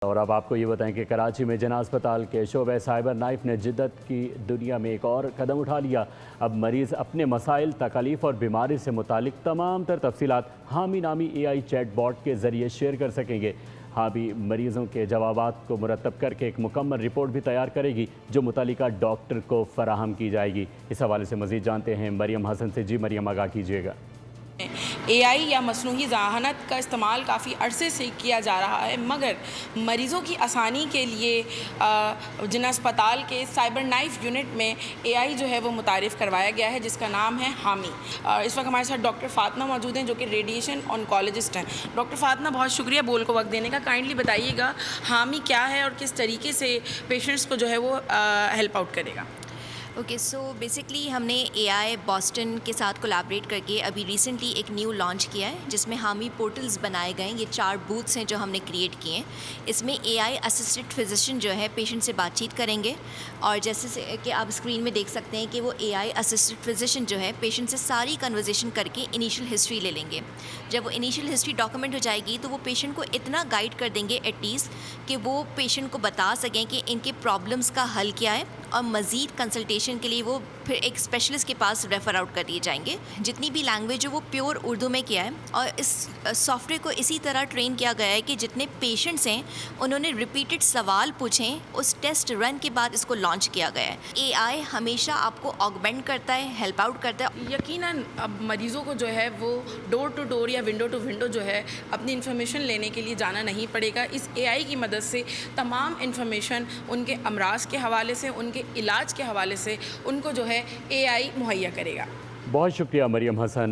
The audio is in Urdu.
اور اب آپ کو یہ بتائیں کہ کراچی میں جناح اسپتال کے شعبہ سائبر نائف نے جدت کی دنیا میں ایک اور قدم اٹھا لیا۔ اب مریض اپنے مسائل، تکالیف اور بیماری سے متعلق تمام تر تفصیلات حامی نامی AI چیٹ باٹ کے ذریعے شیئر کر سکیں گے۔ حامی مریضوں کے جوابات کو مرتب کر کے ایک مکمل رپورٹ بھی تیار کرے گی جو متعلقہ ڈاکٹر کو فراہم کی جائے گی۔ اس حوالے سے مزید جانتے ہیں مریم حسن سے۔ جی مریم، آگاہ کیجیے گا۔ AI یا مصنوعی ذہانت کا استعمال کافی عرصے سے کیا جا رہا ہے، مگر مریضوں کی آسانی کے لیے جناح اسپتال کے سائبر نائف یونٹ میں AI جو ہے وہ متعارف کروایا گیا ہے، جس کا نام ہے حامی۔ اس وقت ہمارے ساتھ ڈاکٹر فاطمہ موجود ہیں جو کہ ریڈیشن آنکولوجسٹ ہیں۔ ڈاکٹر فاطمہ، بہت شکریہ بول کو وقت دینے کا۔ کائنڈلی بتائیے گا حامی کیا ہے اور کس طریقے سے پیشنٹس کو جو ہے وہ ہیلپ آؤٹ کرے گا؟ اوکے، سو بیسکلی ہم نے AI بوسٹن کے ساتھ کولیبریٹ کر کے ابھی ریسنٹلی ایک نیو لانچ کیا ہے جس میں حامی پورٹلز بنائے گئے ہیں۔ یہ 4 بوتھس ہیں جو ہم نے کریٹ کیے ہیں۔ اس میں AI اسسٹڈ فزیشین جو ہے پیشنٹ سے بات چیت کریں گے، اور جیسے کہ آپ اسکرین میں دیکھ سکتے ہیں کہ وہ AI اسسٹڈ فزیشین جو ہے پیشنٹ سے ساری کنورزیشن کر کے انیشیل ہسٹری لے لیں گے۔ جب وہ انیشیل ہسٹری ڈاکومنٹ ہو جائے گی تو وہ پیشنٹ کو اتنا گائیڈ کر دیں گے ایٹ لیسٹ کہ وہ پیشنٹ کو بتا سکیں کہ ان کے پرابلمس کا حل کیا ہے، اور مزید کنسلٹیشن کے لیے وہ پھر ایک اسپیشلسٹ کے پاس ریفر آؤٹ کر دیے جائیں گے۔ جتنی بھی لینگویج ہے وہ پیور اردو میں کیا ہے، اور اس سافٹ ویئر کو اسی طرح ٹرین کیا گیا ہے کہ جتنے پیشنٹس ہیں انہوں نے ریپیٹڈ سوال پوچھیں، اس ٹیسٹ رن کے بعد اس کو لانچ کیا گیا ہے۔ AI ہمیشہ آپ کو آگمنٹ کرتا ہے، ہیلپ آؤٹ کرتا ہے۔ یقیناً اب مریضوں کو جو ہے وہ ڈور ٹو ڈور یا ونڈو ٹو ونڈو جو ہے اپنی انفارمیشن لینے کے لیے جانا نہیں پڑے گا۔ اس AI کی مدد سے تمام انفارمیشن ان کے امراض کے حوالے سے، ان کے علاج کے حوالے سے ان کو جو ہے AI مہیا کرے گا۔ بہت شکریہ مریم حسن۔